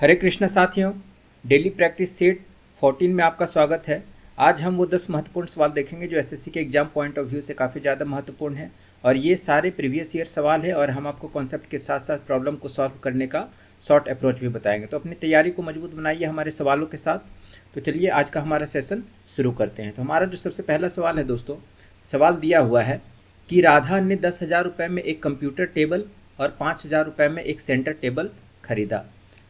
हरे कृष्ण साथियों, daily practice set 14 में आपका स्वागत है। आज हम वो 10 महत्वपूर्ण सवाल देखेंगे जो एसएससी के एग्जाम पॉइंट ऑफ व्यू से काफ़ी ज़्यादा महत्वपूर्ण है और ये सारे प्रीवियस ईयर सवाल है और हम आपको कॉन्सेप्ट के साथ साथ प्रॉब्लम को सॉल्व करने का शॉर्ट अप्रोच भी बताएंगे। तो अपनी तैयारी को मजबूत बनाइए हमारे सवालों के साथ। तो चलिए आज का हमारा सेशन शुरू करते हैं। तो हमारा जो सबसे पहला सवाल है दोस्तों, सवाल दिया हुआ है कि राधा ने 10,000 रुपये में एक कंप्यूटर टेबल और 5,000 रुपये में एक सेंटर टेबल खरीदा।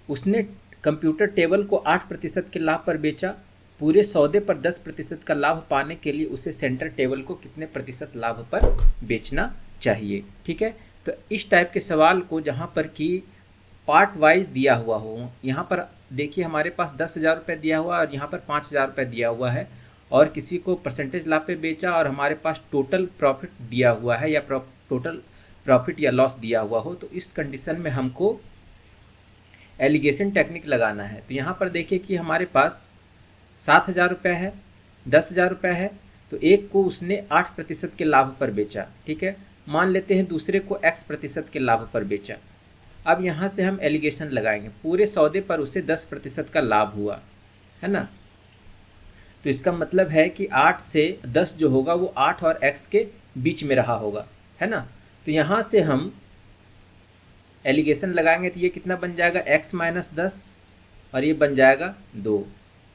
उसने कंप्यूटर टेबल को 8% के लाभ पर बेचा। पूरे सौदे पर 10% का लाभ पाने के लिए उसे सेंटर टेबल को कितने प्रतिशत लाभ पर बेचना चाहिए। ठीक है, तो इस टाइप के सवाल को जहाँ पर कि पार्ट वाइज दिया हुआ हो, यहाँ पर देखिए हमारे पास 10,000 रुपये दिया हुआ है और यहाँ पर 5,000 रुपये दिया हुआ है और किसी को परसेंटेज लाभ पे बेचा और हमारे पास टोटल प्रॉफिट दिया हुआ है या टोटल प्रॉफिट या लॉस दिया हुआ हो, तो इस कंडीशन में हमको एलिगेशन टेक्निक लगाना है। तो यहाँ पर देखिए कि हमारे पास 7,000 रुपये है, 10,000 रुपये है, तो एक को उसने 8% के लाभ पर बेचा। ठीक है, मान लेते हैं दूसरे को x% के लाभ पर बेचा। अब यहाँ से हम एलिगेशन लगाएंगे। पूरे सौदे पर उसे 10% का लाभ हुआ है ना, तो इसका मतलब है कि 8 से 10 जो होगा वो 8 और x के बीच में रहा होगा, है ना। तो यहाँ से हम एलिगेशन लगाएंगे तो ये कितना बन जाएगा x - 10 और ये बन जाएगा 2।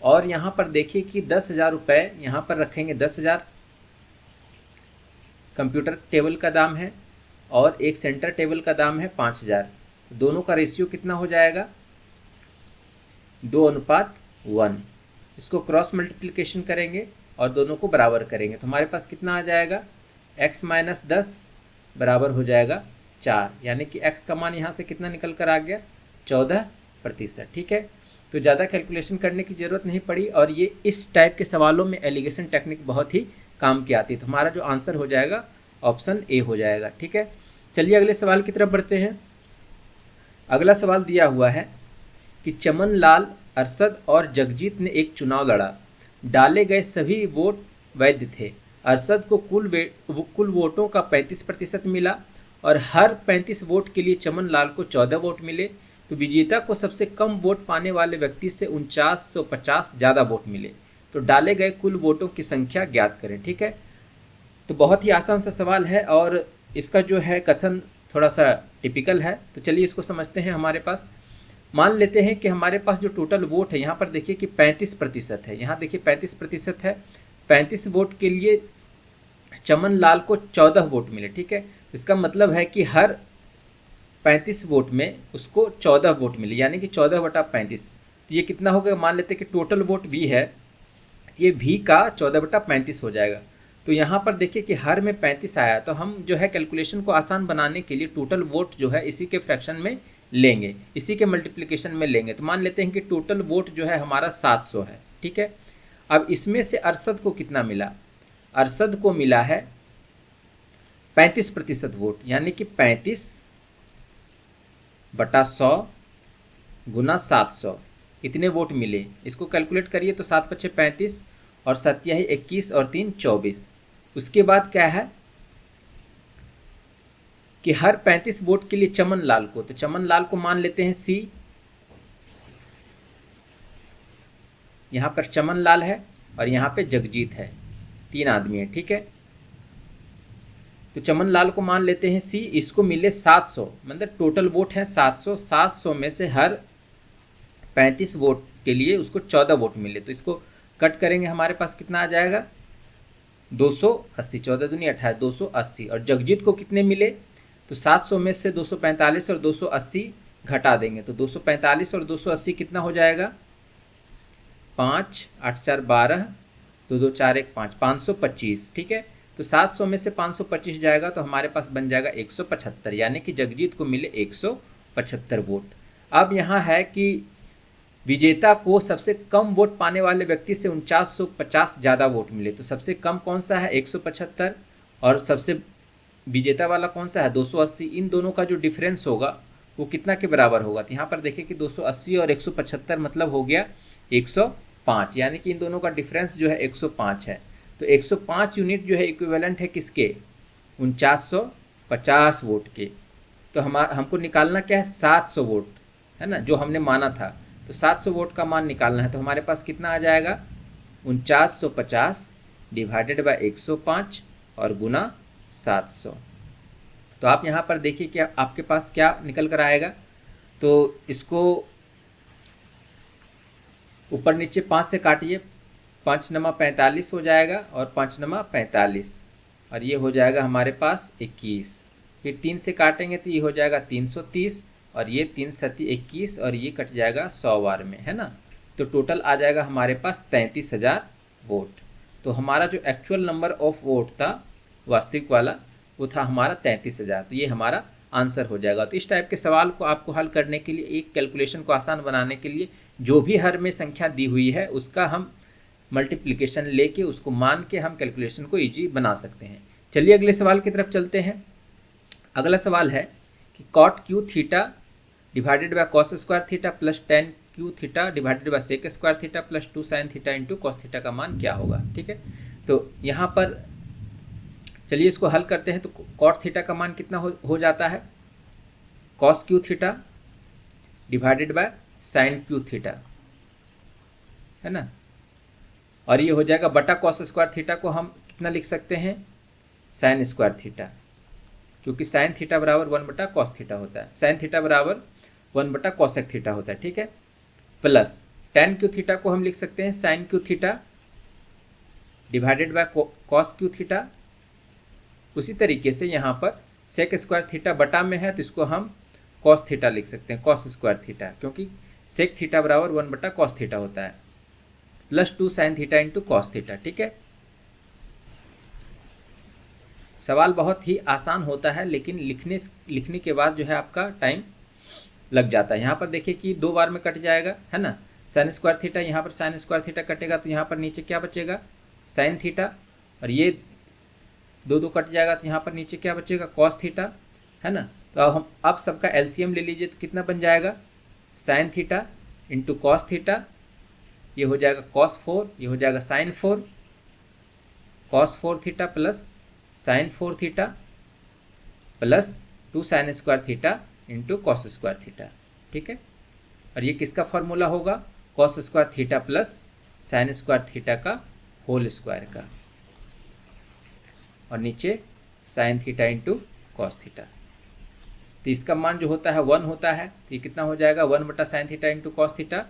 और यहाँ पर देखिए कि 10,000 रुपये यहाँ पर रखेंगे, 10,000 कंप्यूटर टेबल का दाम है और एक सेंटर टेबल का दाम है 5,000। दोनों का रेशियो कितना हो जाएगा 2:1। इसको क्रॉस मल्टीप्लिकेशन करेंगे और दोनों को बराबर करेंगे तो हमारे पास कितना आ जाएगा x - 10 बराबर हो जाएगा 4, यानी कि x का मान यहाँ से कितना निकल कर आ गया 14%। ठीक है, तो ज़्यादा कैलकुलेशन करने की ज़रूरत नहीं पड़ी और ये इस टाइप के सवालों में एलिगेशन टेक्निक बहुत ही काम की आती है। तो हमारा जो आंसर हो जाएगा ऑप्शन ए हो जाएगा। ठीक है, चलिए अगले सवाल की तरफ बढ़ते हैं। अगला सवाल दिया हुआ है कि चमन लाल, अरशद और जगजीत ने एक चुनाव लड़ा। डाले गए सभी वोट वैध थे। अरशद को कुल वोटों का 35% मिला और हर 35 वोट के लिए चमन लाल को 14 वोट मिले। तो विजेता को सबसे कम वोट पाने वाले व्यक्ति से 4950 ज़्यादा वोट मिले। तो डाले गए कुल वोटों की संख्या ज्ञात करें। ठीक है, तो बहुत ही आसान सा सवाल है और इसका जो है कथन थोड़ा सा टिपिकल है। तो चलिए इसको समझते हैं। हमारे पास मान लेते हैं कि हमारे पास जो टोटल वोट है यहाँ पर देखिए कि 35% है। यहाँ देखिए 35% है। 35 वोट के लिए चमन लाल को 14 वोट मिले। ठीक है, इसका मतलब है कि हर 35 वोट में उसको 14 वोट मिले, यानी कि 14/35। तो ये कितना हो गया, मान लेते हैं कि टोटल वोट V है, तो ये V का 14/35 हो जाएगा। तो यहाँ पर देखिए कि हर में 35 आया, तो हम जो है कैलकुलेशन को आसान बनाने के लिए टोटल वोट जो है इसी के फ्रैक्शन में लेंगे, इसी के मल्टीप्लिकेशन में लेंगे। तो मान लेते हैं कि टोटल वोट जो है हमारा 700 है। ठीक है, अब इसमें से अरशद को कितना मिला, अरशद को मिला है 35% वोट, यानी कि 35/100 गुना 700 इतने वोट मिले। इसको कैलकुलेट करिए तो 7 × 5 = 35 और 7 × 21 और 3 = 24। उसके बाद क्या है कि हर 35 वोट के लिए चमन लाल को, तो चमन लाल को मान लेते हैं C। यहाँ पर चमन लाल है और यहाँ पे जगजीत है, 3 आदमी है। ठीक है, तो चमन लाल को मान लेते हैं C। इसको मिले 700, मतलब टोटल वोट है 700। 700 में से हर 35 वोट के लिए उसको 14 वोट मिले, तो इसको कट करेंगे, हमारे पास कितना आ जाएगा 280। 14 दूनी 28, 280। और जगजीत को कितने मिले, तो 700 में से 245 और 280 घटा देंगे, तो 245 और 280 कितना हो जाएगा 5, 8 × 4 = 12, 2 2 4 1 5, 525। ठीक है, तो 700 में से 525 जाएगा तो हमारे पास बन जाएगा 175, यानी कि जगजीत को मिले 175 वोट। अब यहाँ है कि विजेता को सबसे कम वोट पाने वाले व्यक्ति से 4950 ज़्यादा वोट मिले। तो सबसे कम कौन सा है 175 और सबसे विजेता वाला कौन सा है 280। इन दोनों का जो डिफरेंस होगा वो कितना के बराबर होगा, तो यहाँ पर देखिए कि 280 और 175 मतलब हो गया 105, यानी कि इन दोनों का डिफरेंस जो है 105 है। तो 105 यूनिट जो है इक्विवेलेंट है किसके 4950 वोट के। तो हमको निकालना क्या है 700 वोट, है ना, जो हमने माना था। तो 700 वोट का मान निकालना है, तो हमारे पास कितना आ जाएगा, 4950 डिवाइडेड बाय 105 और गुना 700। तो आप यहाँ पर देखिए कि आपके पास क्या निकल कर आएगा। तो इसको ऊपर नीचे 5 से काटिए, 5 नमा 45 हो जाएगा और 5 नमा 45 और ये हो जाएगा हमारे पास 21। फिर 3 से काटेंगे तो ये हो जाएगा 330 और ये 3 सती 21 और ये कट जाएगा 100 बार में, है ना। तो टोटल आ जाएगा हमारे पास 33,000 वोट। तो हमारा जो एक्चुअल नंबर ऑफ वोट था वास्तविक वाला, वो था हमारा 33,000। तो ये हमारा आंसर हो जाएगा। तो इस टाइप के सवाल को आपको हल करने के लिए, एक कैलकुलेशन को आसान बनाने के लिए, जो भी हर में संख्या दी हुई है उसका हम मल्टीप्लिकेशन लेके उसको मान के हम कैलकुलेशन को ईजी बना सकते हैं। चलिए अगले सवाल की तरफ चलते हैं। अगला सवाल है कि cot cube theta divided by cos square theta plus ten cube theta divided by sec square theta plus 2 sine theta into cos theta का मान क्या होगा। ठीक है, तो यहाँ पर चलिए इसको हल करते हैं। तो कॉट थीटा का मान कितना हो जाता है, cos cube theta divided by sine cube theta, है ना, और ये हो जाएगा बटा कॉस स्क्वायर थीटा को हम कितना लिख सकते हैं, साइन स्क्वायर थीटा, क्योंकि साइन थीटा बराबर 1 बटा कॉस थीटा होता है, साइन थीटा बराबर 1 बटा कॉसेक थीटा होता है। ठीक है, प्लस टेन क्यू थीटा को हम लिख सकते हैं sine cube theta divided by cos cube theta. उसी तरीके से यहाँ पर सेक स्क्वायर थीटा बटा में है तो इसको हम कॉस थीटा लिख सकते हैं, कॉस स्क्वायर थीटा, क्योंकि सेक थीटा बराबर 1 बटा कॉस थीटा होता है, plus 2 sine theta into cos theta. ठीक है, सवाल बहुत ही आसान होता है, लेकिन लिखने के बाद जो है आपका टाइम लग जाता है। यहाँ पर देखिए कि 2 बार में कट जाएगा, है ना, साइन स्क्वायर थीटा, यहाँ पर साइन स्क्वायर थीटा कटेगा तो यहाँ पर नीचे क्या बचेगा, साइन थीटा, और ये 2 कट जाएगा तो यहाँ पर नीचे क्या बचेगा, कॉस थीटा, है ना। तो अब हम सबका एलसीएम ले लीजिए तो कितना बन जाएगा, sine theta into cos theta, ये हो जाएगा कॉस 4, ये हो जाएगा sine 4, cos 4 theta plus sine 4 theta plus 2 sine square theta into cos square theta. ठीक है, और ये किसका फॉर्मूला होगा, cos square theta plus sine square theta का होल स्क्वायर का, और नीचे sine theta into cos theta. तो इसका मान जो होता है 1 होता है, तो ये कितना हो जाएगा, 1 बटा sine theta into cos theta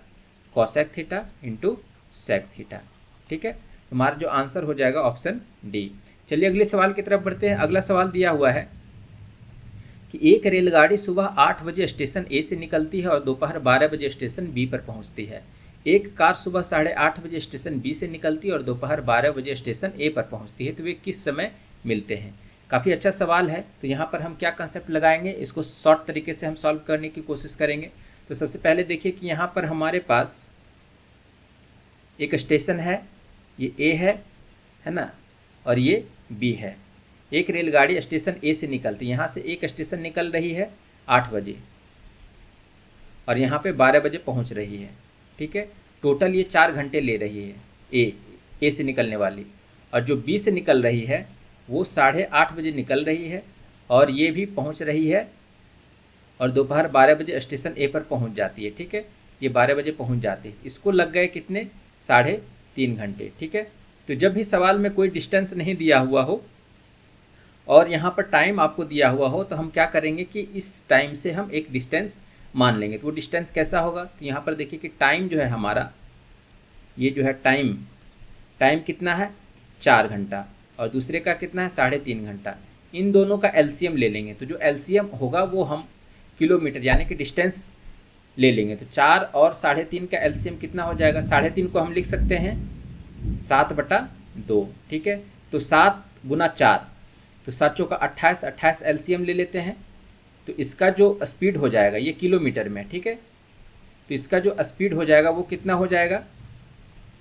cosec theta into sec theta. ठीक है, तो हमारा जो आंसर हो जाएगा ऑप्शन डी। चलिए अगले सवाल की तरफ बढ़ते हैं। अगला सवाल दिया हुआ है कि एक रेलगाड़ी सुबह 8 बजे स्टेशन ए से निकलती है और दोपहर 12 बजे स्टेशन बी पर पहुंचती है। एक कार सुबह 8:30 बजे स्टेशन बी से निकलती है और दोपहर 12 बजे स्टेशन ए पर पहुंचती है, तो वे किस समय मिलते हैं। काफ़ी अच्छा सवाल है। तो यहाँ पर हम क्या कंसेप्ट लगाएंगे, इसको शॉर्ट तरीके से हम सॉल्व करने की कोशिश करेंगे। तो सबसे पहले देखिए कि यहाँ पर हमारे पास एक स्टेशन है, ये ए है ना, और ये बी है। एक रेलगाड़ी स्टेशन ए से निकलती है, यहाँ से एक स्टेशन निकल रही है 8 बजे और यहाँ पे 12 बजे पहुँच रही है। ठीक है, टोटल ये 4 घंटे ले रही है ए से निकलने वाली, और जो बी से निकल रही है वो 8:30 बजे निकल रही है और ये भी पहुँच रही है और दोपहर 12 बजे स्टेशन ए पर पहुँच जाती है। ठीक है, ये 12 बजे पहुँच जाती है, इसको लग गए कितने, 3.5 घंटे। ठीक है, तो जब भी सवाल में कोई डिस्टेंस नहीं दिया हुआ हो और यहाँ पर टाइम आपको दिया हुआ हो, तो हम क्या करेंगे कि इस टाइम से हम एक डिस्टेंस मान लेंगे। तो वो डिस्टेंस कैसा होगा, तो यहाँ पर देखिए कि टाइम जो है हमारा, ये जो है टाइम कितना है, 4 घंटा, और दूसरे का कितना है, 3.5 घंटा। इन दोनों का एलसीएम ले लेंगे, तो जो एलसीएम होगा वो हम किलोमीटर यानी कि डिस्टेंस ले लेंगे। तो 4 और 3.5 का एलसीएम कितना हो जाएगा, 3.5 को हम लिख सकते हैं 7/2। ठीक है, तो 7 गुना 4, तो 7 चौका 28, 28 एलसीएम ले लेते हैं। तो इसका जो स्पीड हो जाएगा ये किलोमीटर में। ठीक है, तो इसका जो स्पीड हो जाएगा वो कितना हो जाएगा,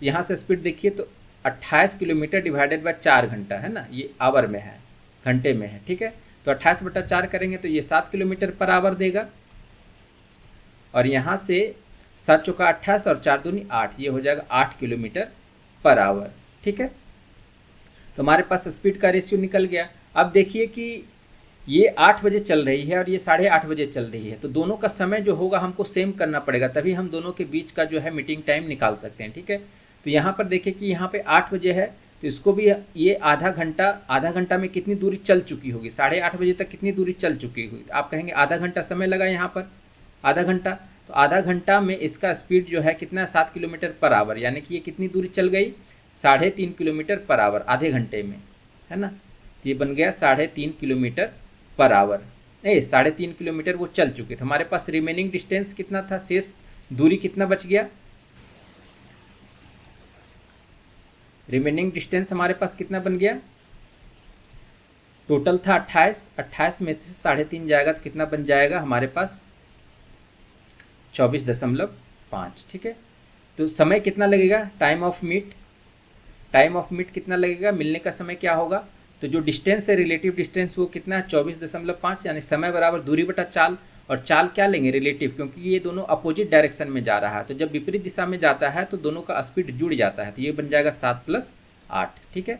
यहाँ से स्पीड देखिए तो 28 किलोमीटर डिवाइडेड बाय 4 घंटा, है ना, ये आवर में है, घंटे में है। ठीक है, तो 28/4 करेंगे तो ये 7 किलोमीटर पर आवर देगा, और यहाँ से 7 चौका 28 और 4 दूनी 8, ये हो जाएगा 8 किलोमीटर पर आवर। ठीक है, तो हमारे पास स्पीड का रेशियो निकल गया। अब देखिए कि ये 8 बजे चल रही है और ये 8:30 बजे चल रही है, तो दोनों का समय जो होगा हमको सेम करना पड़ेगा, तभी हम दोनों के बीच का जो है मीटिंग टाइम निकाल सकते हैं। ठीक है, तो यहाँ पर देखिए कि यहाँ पे 8 बजे है, तो इसको भी ये आधा घंटा में कितनी दूरी चल चुकी होगी, 8:30 बजे तक कितनी दूरी चल चुकी होगी। आप कहेंगे आधा घंटा समय लगा यहाँ पर, आधा घंटा, तो आधा घंटा में इसका स्पीड जो है कितना, 7 किलोमीटर पर आवर, यानी कि ये कितनी दूरी चल गई, 3.5 किलोमीटर पर आवर आधे घंटे में, है ना। तो ये बन गया 3.5 किलोमीटर पर आवर। 3.5 किलोमीटर वो चल चुके थे। हमारे पास रिमेनिंग डिस्टेंस कितना था, शेष दूरी कितना बच गया, रिमेनिंग डिस्टेंस हमारे पास कितना बन गया, टोटल था 28 में से 3.5 जाएगा तो कितना बन जाएगा हमारे पास 24.5। ठीक है, तो समय कितना लगेगा, टाइम ऑफ मीट कितना लगेगा, मिलने का समय क्या होगा, तो जो डिस्टेंस है रिलेटिव डिस्टेंस वो कितना है 24.5, यानी समय बराबर दूरी बटा चाल, और चाल क्या लेंगे, रिलेटिव, क्योंकि ये दोनों अपोजिट डायरेक्शन में जा रहा है, तो जब विपरीत दिशा में जाता है तो दोनों का स्पीड जुड़ जाता है, तो ये बन जाएगा 7 + 8। ठीक है,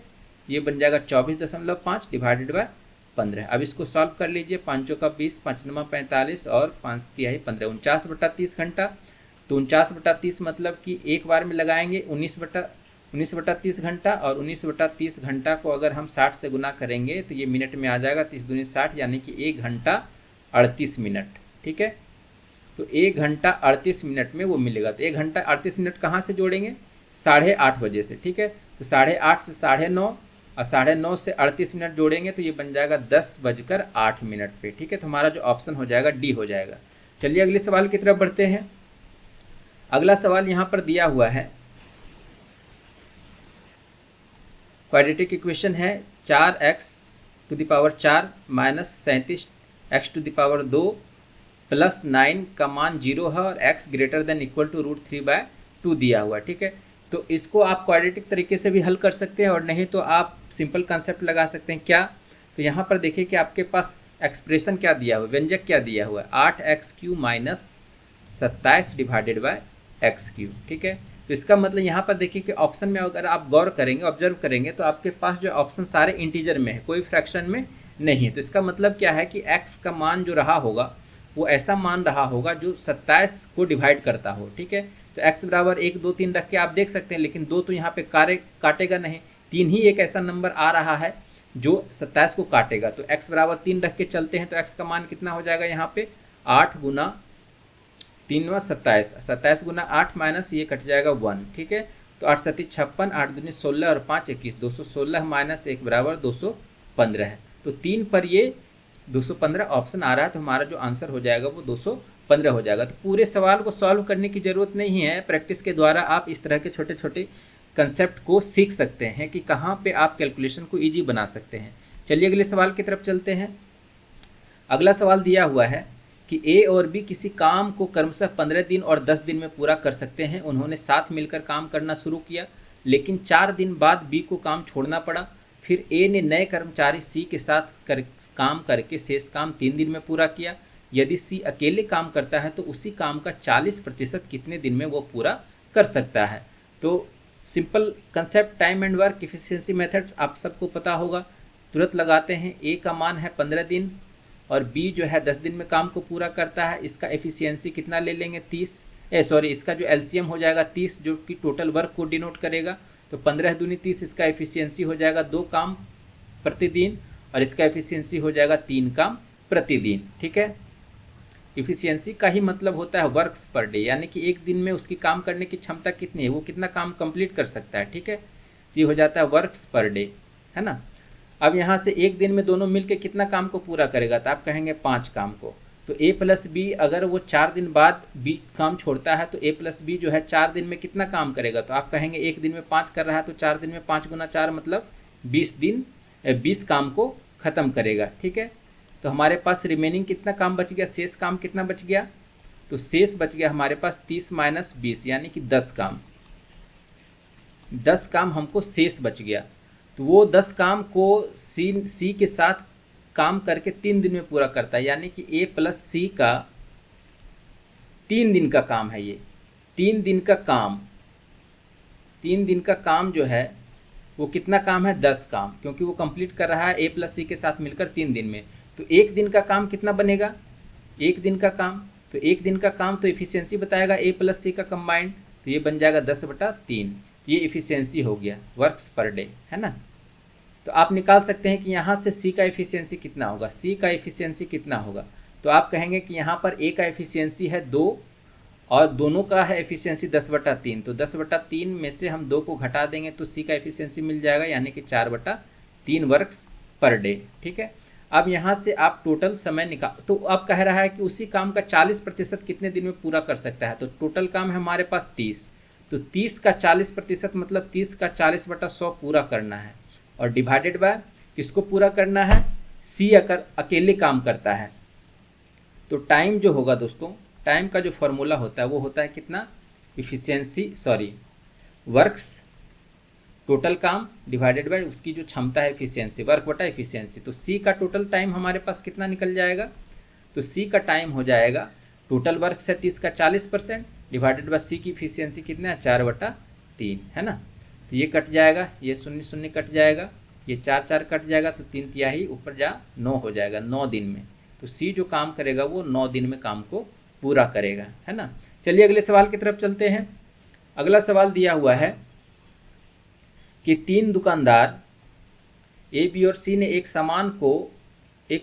ये बन जाएगा 24.5 डिवाइडेड बाय 15। अब इसको सॉल्व कर लीजिए, 5 का 20, 5 9 45 और 5 तिहाई 15, 49/30 घंटा। तो 49/30 मतलब कि एक बार में लगाएंगे 19/30 घंटा, और 19/30 घंटा को अगर हम 60 से गुना करेंगे तो ये मिनट में आ जाएगा, 30 दूनी 60, यानी कि 1 घंटा 38 मिनट। ठीक है, तो 1 घंटा 38 मिनट में वो मिलेगा। तो 1 घंटा 38 मिनट कहाँ से जोड़ेंगे, 8:30 बजे से। ठीक है, तो 8:30 से 9:30 और 9:30 से 38 मिनट जोड़ेंगे तो ये बन जाएगा 10:08 पे। ठीक है, तो हमारा जो ऑप्शन हो जाएगा डी हो जाएगा। चलिए अगले सवाल की तरफ बढ़ते हैं। अगला सवाल यहाँ पर दिया हुआ है, क्वाड्रेटिक इक्वेशन है 4x⁴ माइनस 37x⁴ प्लस 9 का मान 0 है और x greater than equal to √3/2 दिया हुआ। ठीक है, तो इसको आप क्वाड्रेटिक तरीके से भी हल कर सकते हैं, और नहीं तो आप सिंपल कंसेप्ट लगा सकते हैं। क्या, तो यहाँ पर देखिए कि आपके पास एक्सप्रेशन क्या दिया हुआ है, व्यंजक क्या दिया हुआ है, 8x³ minus 27 divided by x³। ठीक है, तो इसका मतलब यहाँ पर देखिए कि ऑप्शन में अगर आप गौर करेंगे, ऑब्जर्व करेंगे, तो आपके पास जो ऑप्शन सारे इंटीजर में है, कोई फ्रैक्शन में नहीं है। तो इसका मतलब क्या है कि x का मान जो रहा होगा वो ऐसा मान रहा होगा जो 27 को डिवाइड करता हो। ठीक है, तो x बराबर 1 2 3 रख के आप देख सकते हैं, लेकिन 2 तो यहाँ पे काटेगा नहीं, 3 ही एक ऐसा नंबर आ रहा है जो 27 को काटेगा। तो x बराबर 3 रख के चलते हैं, तो x का मान कितना हो जाएगा यहाँ पे, 8 × 3 × 27, 27 × 8 माइनस ये कट जाएगा 1। ठीक है, तो 8 × 7 = 56, 8 दूनी 16 और 5 = 21, 216 माइनस 1 बराबर 215 है। तो 3 पर ये 215 ऑप्शन आ रहा है, तो हमारा जो आंसर हो जाएगा वो 215 हो जाएगा। तो पूरे सवाल को सॉल्व करने की ज़रूरत नहीं है, प्रैक्टिस के द्वारा आप इस तरह के छोटे छोटे कंसेप्ट को सीख सकते हैं कि कहाँ पे आप कैलकुलेशन को ईजी बना सकते हैं। चलिए अगले सवाल की तरफ चलते हैं। अगला सवाल दिया हुआ है कि ए और बी किसी काम को क्रमशः 15 दिन और 10 दिन में पूरा कर सकते हैं। उन्होंने साथ मिलकर काम करना शुरू किया, लेकिन 4 दिन बाद बी को काम छोड़ना पड़ा। फिर ए ने नए कर्मचारी सी के साथ काम करके शेष काम 3 दिन में पूरा किया। यदि सी अकेले काम करता है तो उसी काम का 40% कितने दिन में वो पूरा कर सकता है। तो simple concept, time and work efficiency methods आप सबको पता होगा। तुरंत लगाते हैं, ए का मान है 15 दिन और बी जो है 10 दिन में काम को पूरा करता है। इसका एफिशिएंसी कितना ले लेंगे, 30, इसका जो एलसीएम हो जाएगा 30, जो कि टोटल वर्क को डिनोट करेगा। तो 15 दूनी 30, इसका एफिशिएंसी हो जाएगा 2 काम प्रतिदिन, और इसका एफिशिएंसी हो जाएगा 3 काम प्रतिदिन। ठीक है, इफिशियंसी का ही मतलब होता है वर्क्स पर डे, यानी कि एक दिन में उसकी काम करने की क्षमता कितनी है, वो कितना काम कंप्लीट कर सकता है। ठीक है, तो ये हो जाता है वर्क्स पर डे, है ना। अब यहाँ से एक दिन में दोनों मिलके कितना काम को पूरा करेगा, तो आप कहेंगे 5 काम को। तो ए प्लस बी, अगर वो 4 दिन बाद बी काम छोड़ता है तो ए प्लस बी जो है 4 दिन में कितना काम करेगा, तो आप कहेंगे एक दिन में 5 कर रहा है तो 4 दिन में 5 × 4 मतलब 20 काम को ख़त्म करेगा। ठीक है, तो हमारे पास रिमेनिंग कितना काम बच गया, शेष काम कितना बच गया, तो शेष बच गया हमारे पास 30 - 20 यानी कि 10 काम। 10 काम हमको शेष बच गया, तो वो 10 काम को सी के साथ काम करके 3 दिन में पूरा करता है, यानी कि ए प्लस सी का 3 दिन का काम है। ये 3 दिन का काम, 3 दिन का काम जो है वो कितना काम है, 10 काम, क्योंकि वो कंप्लीट कर रहा है ए प्लस सी के साथ मिलकर 3 दिन में। तो एक दिन का काम कितना बनेगा, एक दिन का काम, तो एक दिन का काम तो इफिशियंसी बताएगा ए प्लस सी का कंबाइंड, तो ये बन जाएगा 10/3। ये इफिशियंसी हो गया वर्क्स पर डे, है ना। तो आप निकाल सकते हैं कि यहाँ से सी का एफिशिएंसी कितना होगा, सी का एफिशिएंसी कितना होगा। तो आप कहेंगे कि यहाँ पर ए का एफिशिएंसी है 2 और दोनों का है एफिशिएंसी 10/3, तो 10/3 में से हम 2 को घटा देंगे तो सी का एफिशिएंसी मिल जाएगा, यानी कि 4/3 वर्क्स पर डे। ठीक है, अब यहाँ से आप टोटल समय निकाल, तो अब कह रहा है कि उसी काम का 40% कितने दिन में पूरा कर सकता है। तो टोटल काम है हमारे पास 30, तो 30 का 40% मतलब 30 का 40/100 पूरा करना है, और डिवाइडेड बाय किसको पूरा करना है, सी अगर अकेले काम करता है। तो टाइम जो होगा दोस्तों, टाइम का जो फॉर्मूला होता है वो होता है कितना, वर्क्स टोटल काम डिवाइडेड बाय उसकी जो क्षमता है एफिशिएंसी, वर्क बटा एफिशिएंसी। तो सी का टोटल टाइम हमारे पास कितना निकल जाएगा, तो सी का टाइम हो जाएगा टोटल वर्क से 30 का 40% डिवाइडेड बाय सी की एफिशिएंसी कितना है 4/3, है ना। तो ये कट जाएगा, ये 0 0 कट जाएगा, ये 4 4 कट जाएगा, तो 3/3 ऊपर जा 9 हो जाएगा, 9 दिन में। तो सी जो काम करेगा वो 9 दिन में काम को पूरा करेगा, है ना। चलिए अगले सवाल की तरफ चलते हैं। अगला सवाल दिया हुआ है कि 3 दुकानदार ए, बी और सी ने एक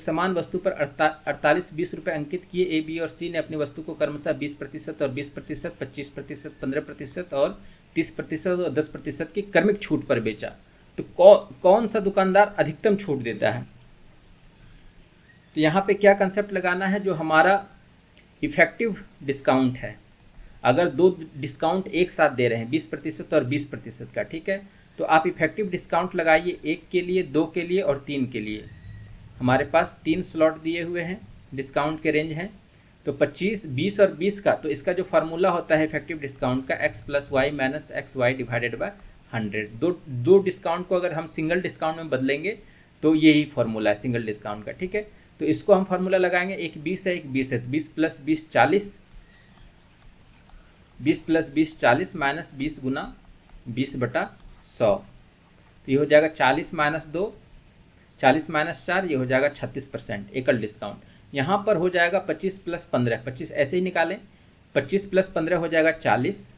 समान वस्तु पर 48-20 रुपये अंकित किए। ए, बी और सी ने अपनी वस्तु को क्रमशः 20% और 20%, 25%, 15% और 30% और 10% की क्रमिक छूट पर बेचा। तो कौन सा दुकानदार अधिकतम छूट देता है। तो यहाँ पे क्या कंसेप्ट लगाना है, जो हमारा इफेक्टिव डिस्काउंट है। अगर 2 डिस्काउंट एक साथ दे रहे हैं 20% और 20% का, ठीक है, तो आप इफेक्टिव डिस्काउंट लगाइए 1 के लिए, 2 के लिए और 3 के लिए। हमारे पास 3 स्लॉट दिए हुए हैं, डिस्काउंट के रेंज हैं। तो 25, 20 और 20 का, तो इसका जो फार्मूला होता है इफेक्टिव डिस्काउंट का x + y - xy divided by 100। दो डिस्काउंट को अगर हम सिंगल डिस्काउंट में बदलेंगे तो यही फार्मूला है सिंगल डिस्काउंट का, ठीक है। तो इसको हम फार्मूला लगाएंगे, एक 20 है एक 20 है, 20 + 20 40, 20 + 20 40 माइनस 20 गुना 20/100, तो ये हो जाएगा 40 - 2, 40 - 4, ये हो जाएगा 36% एकल डिस्काउंट। यहाँ पर हो जाएगा 25 + 15, 25 ऐसे ही निकालें, 25 + 15 हो जाएगा 40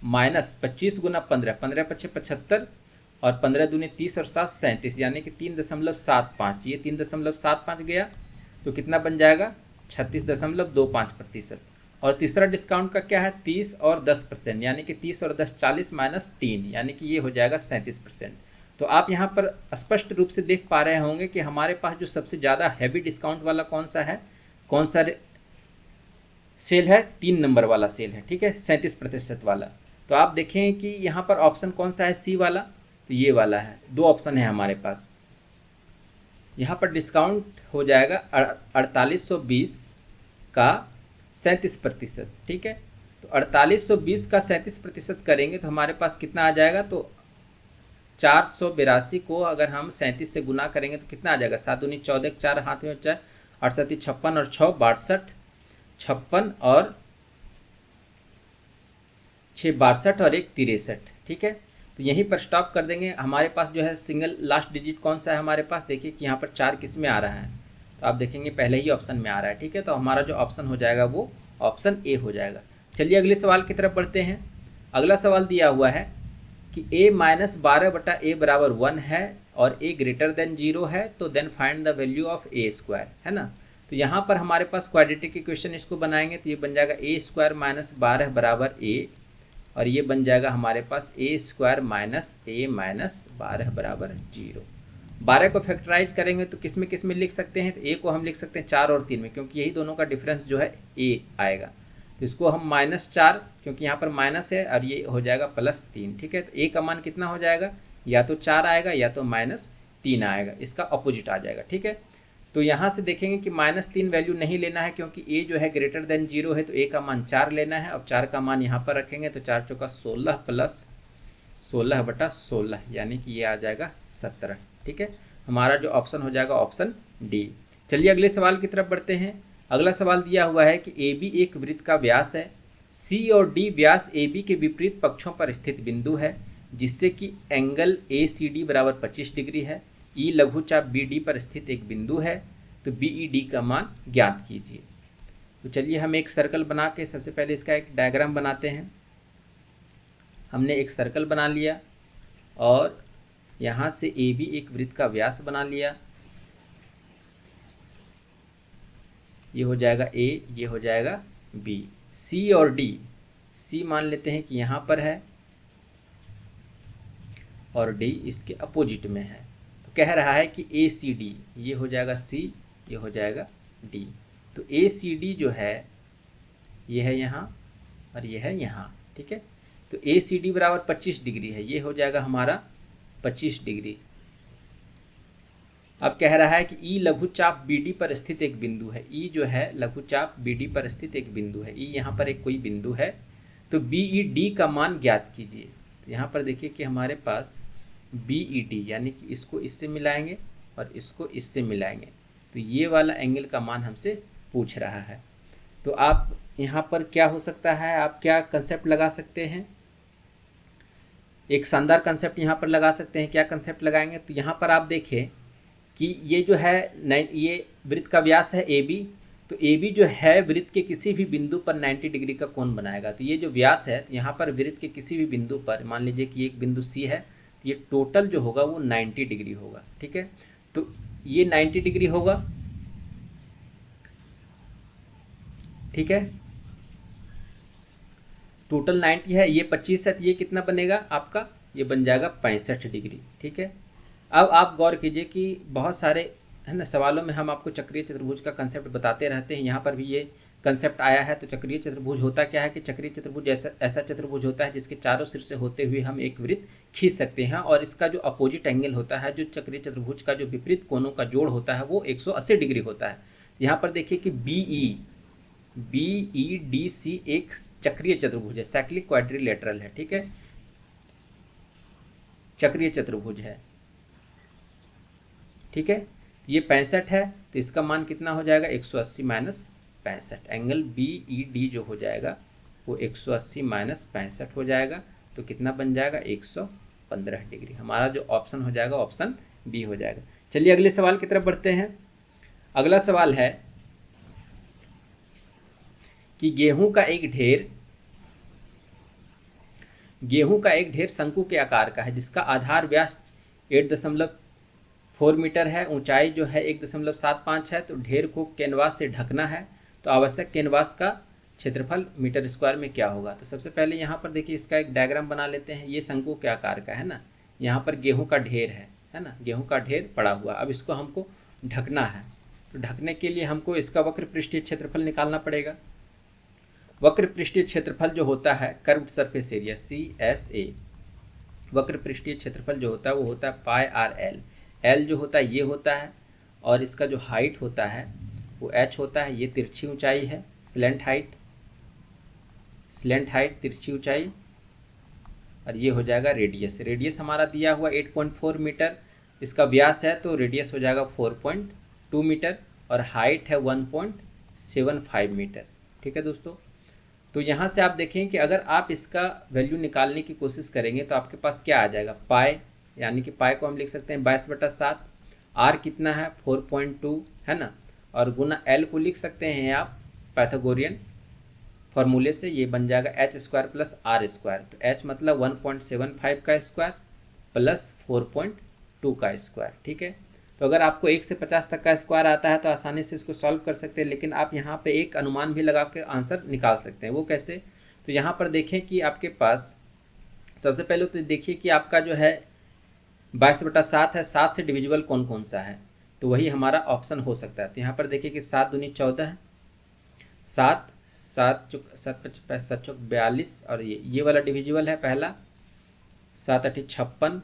माइनस 25 गुना 15, 15 × 5 = 75 और 15 दूनी 30 और 7 37, यानी कि 3.75, ये 3.75 गया, तो कितना बन जाएगा 36.25%। और तीसरा डिस्काउंट का क्या है 30 और 10%, यानी कि 30 और 10 40 माइनस 3, यानी कि ये हो जाएगा 37%। तो आप यहाँ पर स्पष्ट रूप से देख पा रहे होंगे कि हमारे पास जो सबसे ज़्यादा हैवी डिस्काउंट वाला कौन सा है, कौन सा सेल है, 3 नंबर वाला सेल है, ठीक है, 37% वाला। तो आप देखें कि यहाँ पर ऑप्शन कौन सा है, सी वाला, तो ये वाला है। 2 ऑप्शन है हमारे पास। यहाँ पर डिस्काउंट हो जाएगा 4820 का 37%, ठीक है। तो 4820 का 37% करेंगे तो हमारे पास कितना आ जाएगा, तो 482 को अगर हम 37 से गुना करेंगे तो कितना आ जाएगा, 7 दूनी 14, 4 हाथ में 4, 68 56 और 6 62, 56 और 6 62 और 1 63, ठीक है। तो यहीं पर स्टॉप कर देंगे। हमारे पास जो है सिंगल लास्ट डिजिट कौन सा है हमारे पास, देखिए कि यहाँ पर 4 किस में आ रहा है, तो आप देखेंगे पहले ही ऑप्शन में आ रहा है, ठीक है। तो हमारा जो ऑप्शन हो जाएगा वो ऑप्शन ए हो जाएगा। चलिए अगले सवाल की तरफ बढ़ते हैं। अगला सवाल दिया हुआ है कि a - 12/a = 1 है और a > 0 है, तो then find the value of a², है ना। तो यहाँ पर हमारे पास क्वाड्रेटिक इक्वेशन इसको बनाएंगे, तो ये बन जाएगा a² - 12 = a, और ये बन जाएगा हमारे पास a² - a - 12 = 0। 12 को फैक्टराइज करेंगे तो किस में लिख सकते हैं, तो a को हम लिख सकते हैं 4 और 3 में, क्योंकि यही दोनों का डिफरेंस जो है a आएगा। तो इसको हम -4, क्योंकि यहाँ पर माइनस है, और ये हो जाएगा +3, ठीक है। तो a का मान कितना हो जाएगा, या तो 4 आएगा या तो -3 आएगा, इसका अपोजिट आ जाएगा, ठीक है। तो यहाँ से देखेंगे कि -3 वैल्यू नहीं लेना है, क्योंकि a जो है > 0 है, तो a का मान 4 लेना है। अब 4 का मान यहाँ पर रखेंगे तो 4 × 4 = 16 + 16/16, यानी कि ये आ जाएगा 17, ठीक है। हमारा जो ऑप्शन हो जाएगा ऑप्शन डी। चलिए अगले सवाल की तरफ बढ़ते हैं। अगला सवाल दिया हुआ है कि ए बी एक वृत्त का व्यास है, सी और डी व्यास ए बी के विपरीत पक्षों पर स्थित बिंदु है, जिससे कि angle A C D = 25 degree है। ई लघुचाप बी डी पर स्थित एक बिंदु है। तो BED का मान ज्ञात कीजिए। तो चलिए हम एक सर्कल बना के सबसे पहले इसका एक डायग्राम बनाते हैं। हमने एक सर्कल बना लिया और यहाँ से AB एक वृत्त का व्यास बना लिया। ये हो जाएगा A, ये हो जाएगा B। C और D, C मान लेते हैं कि यहाँ पर है और D इसके अपोजिट में है। तो कह रहा है कि ACD, ये हो जाएगा C, ये हो जाएगा D। तो ACD जो है ये है यहाँ और ये है यहाँ, ठीक है। तो ACD बराबर 25 डिग्री है, ये हो जाएगा हमारा 25 डिग्री। अब कह रहा है कि E लघुचाप BD पर स्थित एक बिंदु है। E जो है लघुचाप BD पर स्थित एक बिंदु है। E यहाँ पर एक कोई बिंदु है, तो BED का मान ज्ञात कीजिए। तो यहाँ पर देखिए कि हमारे पास BED यानी कि इसको इससे मिलाएंगे और इसको इससे मिलाएंगे, तो ये वाला एंगल का मान हमसे पूछ रहा है। तो आप यहाँ पर क्या हो सकता है, आप क्या कंसेप्ट लगा सकते हैं, एक शानदार कंसेप्ट यहाँ पर लगा सकते हैं। क्या कंसेप्ट लगाएंगे, तो यहाँ पर आप देखें कि ये जो है ये वृत्त का व्यास है AB, तो AB जो है वृत्त के किसी भी बिंदु पर 90 डिग्री का कोण बनाएगा। तो ये जो व्यास है यहाँ पर वृत्त के किसी भी बिंदु पर, मान लीजिए कि एक बिंदु C है, तो ये टोटल जो होगा वो 90 डिग्री होगा, ठीक है। तो ये 90 डिग्री होगा, ठीक है, टोटल 90 है, ये 25 है, तो ये कितना बनेगा आपका, ये बन जाएगा 65 डिग्री, ठीक है। अब आप गौर कीजिए कि बहुत सारे है ना सवालों में हम आपको चक्रीय चतुर्भुज का कंसेप्ट बताते रहते हैं। यहाँ पर भी ये कंसेप्ट आया है। तो चक्रीय चतुर्भुज होता क्या है कि चक्रीय चतुर्भुज ऐसा चतुर्भुज होता है जिसके चारों सिर से होते हुए हम एक वृत्त खींच सकते हैं, और इसका जो अपोजिट एंगल होता है, जो चक्रीय चतुर्भुज का जो विपरीत कोणों का जोड़ होता है, वो 180 डिग्री होता है। यहाँ पर देखिए कि BEDC एक चक्रीय चतुर्भुज है, साइक्लिक क्वाड्रिलेटरल है, ठीक है, चक्रीय चतुर्भुज है, ठीक है। ये 65 है, तो इसका मान कितना हो जाएगा, 180 माइनस 65। एंगल BED जो हो जाएगा वो 180 माइनस 65 हो जाएगा, तो कितना बन जाएगा, 115 डिग्री। हमारा जो ऑप्शन हो जाएगा ऑप्शन B हो जाएगा। चलिए अगले सवाल की तरफ बढ़ते हैं। अगला सवाल है कि गेहूं का एक ढेर शंकु के आकार का है, जिसका आधार व्यास 8.4 मीटर है, ऊंचाई जो है 1.75 है। तो ढेर को कैनवास से ढकना है, तो आवश्यक कैनवास का क्षेत्रफल मीटर स्क्वायर में क्या होगा। तो सबसे पहले यहाँ पर देखिए इसका एक डायग्राम बना लेते हैं। ये शंकु के आकार का है ना, यहाँ पर गेहूं का ढेर है ना, गेहूं का ढेर पड़ा हुआ। अब इसको हमको ढकना है, तो ढकने के लिए हमको इसका वक्र पृष्ठीय क्षेत्रफल निकालना पड़ेगा। वक्र पृष्ठीय क्षेत्रफल जो होता है कर्व्ड सरफेस एरिया CSA, वक्र पृष्ठीय क्षेत्रफल जो होता है वो होता है पाई RL। L जो होता है ये होता है, और इसका जो हाइट होता है वो h होता है। ये तिरछी ऊंचाई है, स्लेंट हाइट तिरछी ऊंचाई, और ये हो जाएगा रेडियस। रेडियस हमारा दिया हुआ 8.4 मीटर, इसका व्यास है तो रेडियस हो जाएगा 4.2 मीटर, और हाइट है 1.75 मीटर, ठीक है दोस्तों। तो यहाँ से आप देखें कि अगर आप इसका वैल्यू निकालने की कोशिश करेंगे तो आपके पास क्या आ जाएगा, पाई, यानी कि पाई को हम लिख सकते हैं 22/7। R कितना है 4.2 है ना, और गुना L को लिख सकते हैं आप पाइथागोरियन फॉर्मूले से, ये बन जाएगा h² प्लस R²। तो h मतलब 1.75 का स्क्वायर प्लस 4.2 का स्क्वायर, ठीक है। तो अगर आपको 1 से 50 तक का स्क्वायर आता है तो आसानी से इसको सॉल्व कर सकते हैं, लेकिन आप यहाँ पे एक अनुमान भी लगा के आंसर निकाल सकते हैं। वो कैसे, तो यहाँ पर देखें कि आपके पास सबसे पहले तो देखिए कि आपका जो है 22/7 है, 7 से डिविजिबल कौन कौन सा है, तो वही हमारा ऑप्शन हो सकता है। तो यहाँ पर देखिए कि 7 दूनी 14 है, 7 चौक 42, और ये वाला डिविजिबल है पहला, 7 8 56,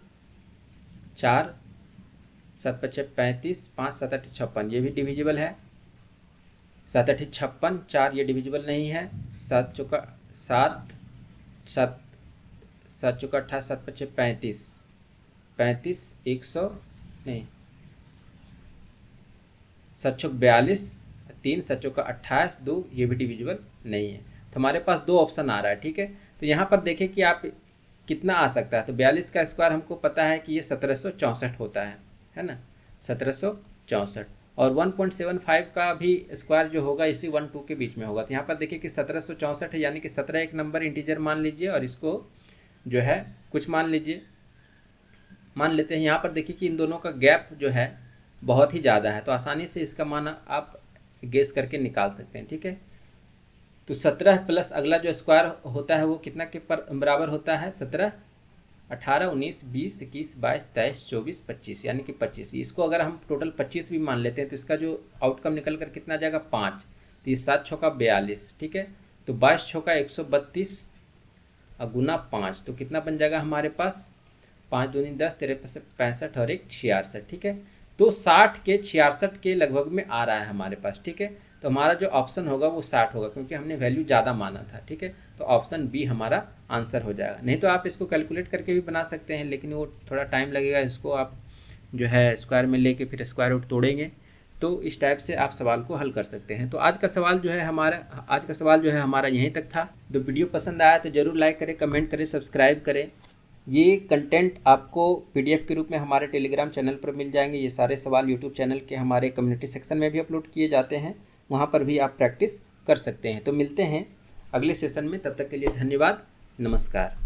4 7 5 35, 5 7 8 56, ये भी डिविजिबल है। 7 8 56, 4 ये डिविजिबल नहीं है। 7 चौका 7, 7 7 चौका 28, 7 5 35, 35 100 नहीं, 7 चौक 42, 3 7 चौका 28, 2 ये भी डिविजिबल नहीं है। तो हमारे पास दो ऑप्शन आ रहा है, ठीक है। तो यहाँ पर देखें कि आप कितना आ सकता है, तो 42 का स्क्वायर हमको पता है कि ये 1764 होता है ना, 1764। और 1.75 का भी स्क्वायर जो होगा इसी 1 2 के बीच में होगा। तो यहाँ पर देखिए कि 1764 है, यानी कि 17 एक नंबर इंटीजर मान लीजिए और इसको जो है कुछ मान लीजिए, मान लेते हैं। यहाँ पर देखिए कि इन दोनों का गैप जो है बहुत ही ज़्यादा है, तो आसानी से इसका मान आप गेस करके निकाल सकते हैं। ठीक है, तो 17 प्लस अगला जो स्क्वायर होता है वो कितना के बराबर होता है, 17, 18, 19, 20, 21, 22, 23, 24, 25, यानी कि 25। इसको अगर हम टोटल 25 भी मान लेते हैं तो इसका जो आउटकम निकल कर कितना जाएगा, 5। तो ये 7 छक्का 42। ठीक है, तो 22 छक्का 132 गुना 5, तो कितना बन जाएगा हमारे पास, 5 दूनी 10, 13 65 और 1 66। ठीक है, तो 60 के 66 के लगभग में आ रहा है हमारे पास। ठीक है, तो हमारा जो ऑप्शन होगा वो 60 होगा, क्योंकि हमने वैल्यू ज़्यादा माना था। ठीक है, तो ऑप्शन बी हमारा आंसर हो जाएगा। नहीं तो आप इसको कैलकुलेट करके भी बना सकते हैं, लेकिन वो थोड़ा टाइम लगेगा, इसको आप जो है स्क्वायर में लेके फिर स्क्वायर रूट तोड़ेंगे। तो इस टाइप से आप सवाल को हल कर सकते हैं। तो आज का सवाल जो है हमारा यहीं तक था। तो वीडियो पसंद आया तो ज़रूर लाइक करें, कमेंट करें, सब्सक्राइब करें। ये कंटेंट आपको पीडीएफ के रूप में हमारे टेलीग्राम चैनल पर मिल जाएंगे। ये सारे सवाल यूट्यूब चैनल के हमारे कम्युनिटी सेक्शन में भी अपलोड किए जाते हैं, वहाँ पर भी आप प्रैक्टिस कर सकते हैं। तो मिलते हैं अगले सेशन में, तब तक के लिए धन्यवाद, नमस्कार।